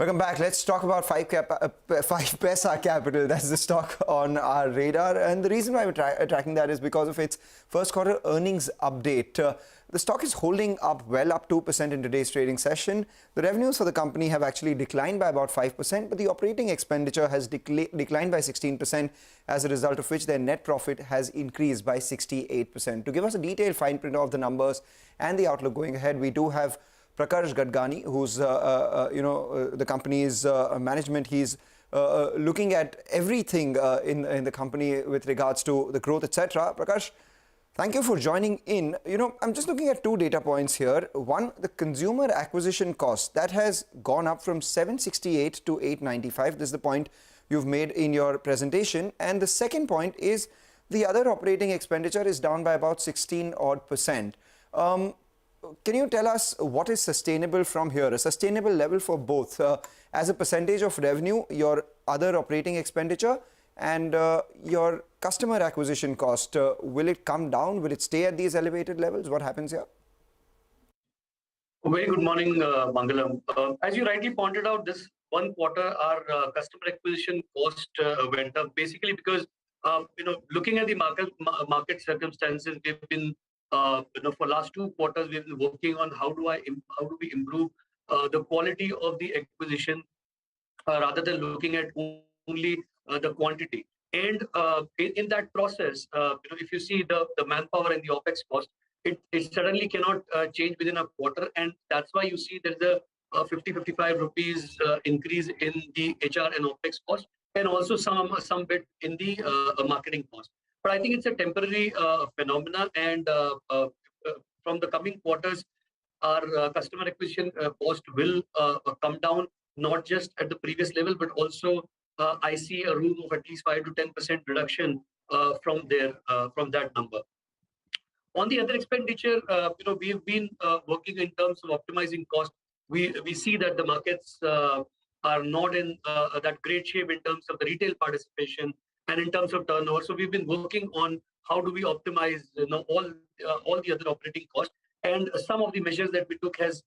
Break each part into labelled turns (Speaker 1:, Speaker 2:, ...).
Speaker 1: Welcome back. Let's talk about 5Paisa Capital. That's the stock on our radar. And the reason why we're tracking that is because of its first quarter earnings update. The stock is holding up well, up 2% in today's trading session. The revenues for the company have actually declined by about 5%, but the operating expenditure has declined by 16%, as a result of which their net profit has increased by 68%. To give us a detailed fine print of the numbers and the outlook going ahead, we do have Prakarsh Gagdani, who's the company's management. He's looking at everything in the company with regards to the growth, etc. Prakarsh, thank you for joining in. I'm just looking at two data points here. One, the consumer acquisition cost that has gone up from 768 to 895. This is the point you've made in your presentation. And the second point is the other operating expenditure is down by about 16% odd. Can you tell us what is sustainable from here, a sustainable level for both as a percentage of revenue, your other operating expenditure and your customer acquisition cost? Will it come down? Will it stay at these elevated levels? What happens here?
Speaker 2: Very good morning, Mangalam. As you rightly pointed out, this one quarter, our customer acquisition cost went up basically because, looking at the market circumstances, we've been for last 2 quarters, we've been working on how do we improve the quality of the acquisition rather than looking at only the quantity. And in that process, if you see the manpower and the OPEX cost, it suddenly cannot change within a quarter, and that's why you see there's a 50-55 rupees increase in the HR and OPEX cost, and also some bit in the marketing cost. But I think it's a temporary phenomena, and from the coming quarters, our customer acquisition cost will come down, not just at the previous level, but also I see a room of at least 5 to 10% reduction from that number. On the other expenditure, we've been working in terms of optimizing cost. We see that the markets are not in that great shape in terms of the retail participation and in terms of turnover. So we've been working on how do we optimize all the other operating costs, and some of the measures that we took has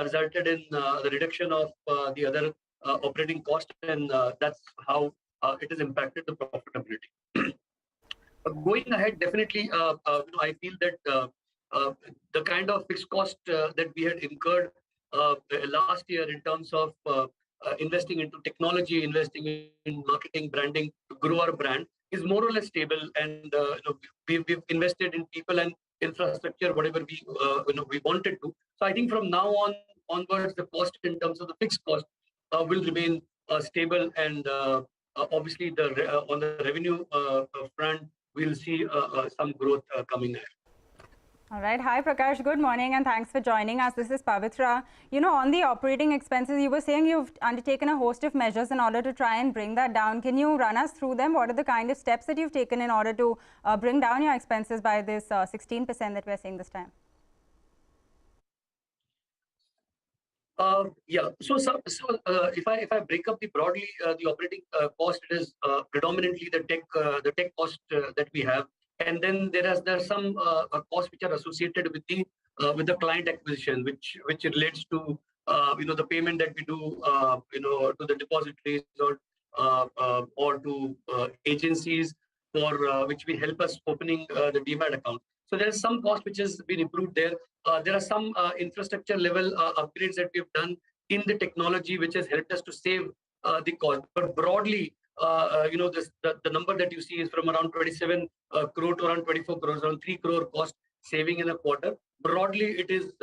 Speaker 2: resulted in the reduction of the other operating cost, and that's how it has impacted the profitability. Going ahead, definitely, I feel that the kind of fixed cost that we had incurred last year in terms of investing into technology, investing in marketing, branding to grow our brand is more or less stable, and we've invested in people and infrastructure, whatever we wanted to. So I think from now onwards, the cost in terms of the fixed cost will remain stable, and obviously on the revenue front, we'll see some growth coming ahead.
Speaker 3: All right. Hi, Prakash. Good morning, and thanks for joining us. This is Pavitra. On the operating expenses, you were saying you've undertaken a host of measures in order to try and bring that down. Can you run us through them? What are the kind of steps that you've taken in order to bring down your expenses by this 16% that we're seeing this time?
Speaker 2: Yeah. So if I break up broadly the operating cost, it is predominantly the tech cost that we have. And then there's some costs which are associated with the client acquisition, which relates to the payment that we do to the depositories or to agencies for which will help us opening the demat account. So there is some cost which has been improved there. There are some infrastructure level upgrades that we've done in the technology, which has helped us to save the cost. But broadly, the number that you see is from around 27 crore to around 24 crores, around 3 crore cost saving in a quarter. Broadly, it is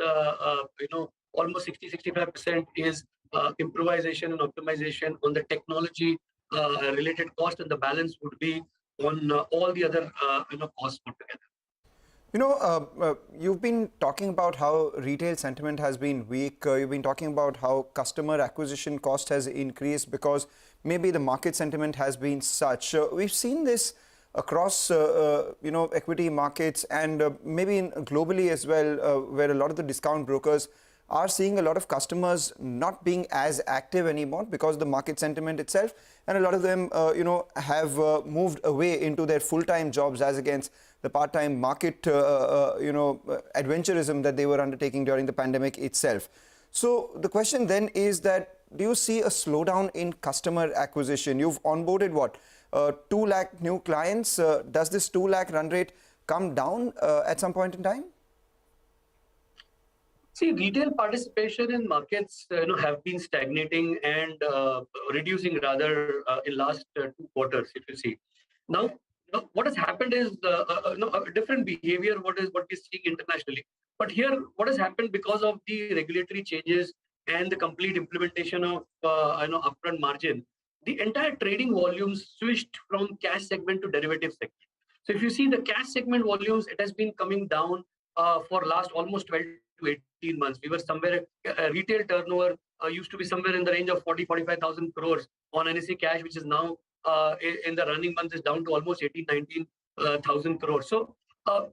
Speaker 2: almost 60-65% is improvisation and optimization on the technology related cost, and the balance would be on all the other costs put together.
Speaker 1: You've been talking about how retail sentiment has been weak. You've been talking about how customer acquisition cost has increased because maybe the market sentiment has been such. We've seen this across, equity markets and maybe globally as well, where a lot of the discount brokers are seeing a lot of customers not being as active anymore because of the market sentiment itself, and a lot of them have moved away into their full-time jobs as against the part-time market adventurism that they were undertaking during the pandemic itself. So the question then is that do you see a slowdown in customer acquisition? You've onboarded what? 2 lakh new clients. Does this 2 lakh run rate come down at some point in time?
Speaker 2: See, retail participation in markets, have been stagnating and reducing rather in last 2 quarters. If you see, now what has happened is a different behavior. What we're seeing internationally, but here what has happened because of the regulatory changes and the complete implementation of upfront margin, the entire trading volumes switched from cash segment to derivative segment. So if you see the cash segment volumes, it has been coming down for last almost 12 to 18 months. We were somewhere, retail turnover used to be somewhere in the range of 45,000 crores on NSE cash, which is now in the running months is down to almost 19,000 crores. So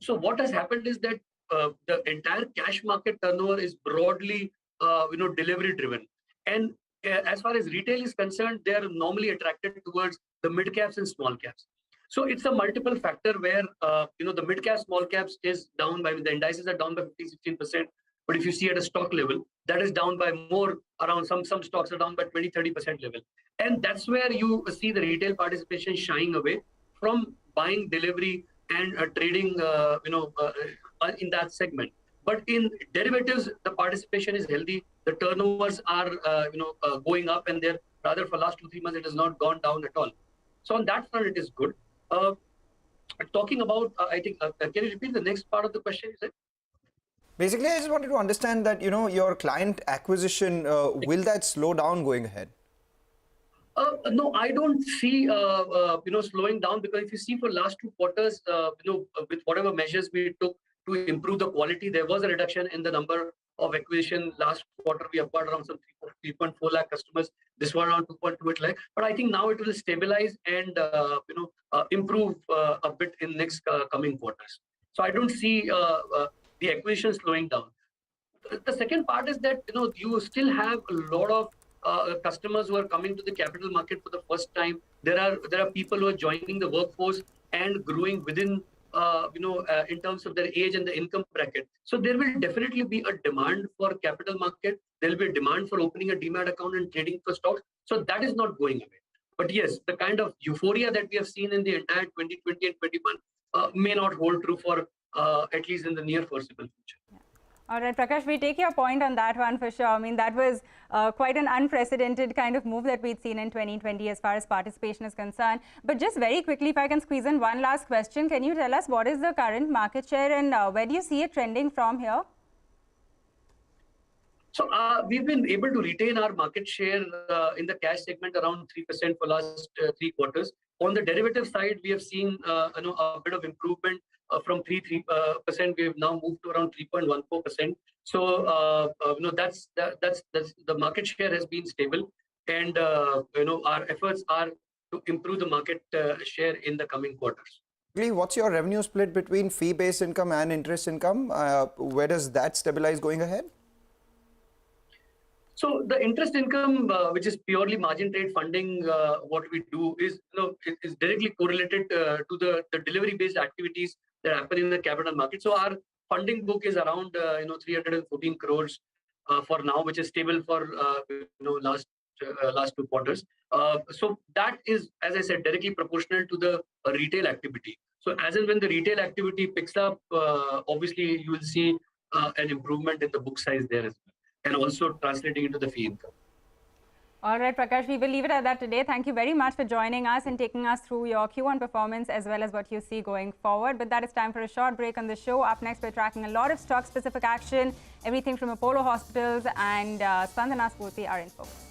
Speaker 2: what has happened is that the entire cash market turnover is broadly, delivery driven. And as far as retail is concerned, they are normally attracted towards the mid caps and small caps. So it's a multiple factor where, the mid cap, small caps is down by, the indices are down by 15-16%. But if you see at a stock level, that is down by more, around some stocks are down by 20-30% level. And that's where you see the retail participation shying away from buying, delivery and trading, in that segment. But in derivatives, the participation is healthy. The turnovers are, going up, and they're rather for last 2-3 months, it has not gone down at all. So on that front, it is good. Talking about, I think, can you repeat the next part of the question? You said?
Speaker 1: Basically, I just wanted to understand that, your client acquisition, will that slow down going ahead?
Speaker 2: No, I don't see, slowing down, because if you see for last 2 quarters, with whatever measures we took to improve the quality, there was a reduction in the number of acquisition. Last quarter, we acquired around some 3.4 lakh customers. This one around 2.28 lakh. But I think now it will stabilize and, improve a bit in next coming quarters. So I don't see the acquisition slowing down. The second part is that, you still have a lot of customers who are coming to the capital market for the first time. There are people who are joining the workforce and growing within, in terms of their age and the income bracket. So there will definitely be a demand for capital market. There will be a demand for opening a demat account and trading for stocks. So that is not going away. But yes, the kind of euphoria that we have seen in the entire 2020 and 21 may not hold true for at least in the near foreseeable future.
Speaker 3: Yeah. All right, Prakash, we take your point on that one for sure. I mean, that was quite an unprecedented kind of move that we'd seen in 2020 as far as participation is concerned. But just very quickly, if I can squeeze in one last question, can you tell us what is the current market share and where do you see it trending from here?
Speaker 2: So we've been able to retain our market share in the cash segment around 3% for last 3 quarters. On the derivative side, we have seen a bit of improvement from 3%. We have now moved to around 3.14%. So that's the market share has been stable, and our efforts are to improve the market share in the coming quarters.
Speaker 1: What's your revenue split between fee-based income and interest income? Where does that stabilize going ahead?
Speaker 2: So the interest income, which is purely margin trade funding, what we do is, is directly correlated to the delivery-based activities that happen in the capital market. So our funding book is around 314 crores for now, which is stable for last 2 quarters. So that is, as I said, directly proportional to the retail activity. So as and when the retail activity picks up, obviously you will see an improvement in the book size there as well, and also translating into the fee income.
Speaker 3: All right, Prakash, we will leave it at that today. Thank you very much for joining us and taking us through your Q1 performance as well as what you see going forward. But that is time for a short break on the show. Up next, we're tracking a lot of stock-specific action. Everything from Apollo Hospitals and Spandana Spurti are in focus.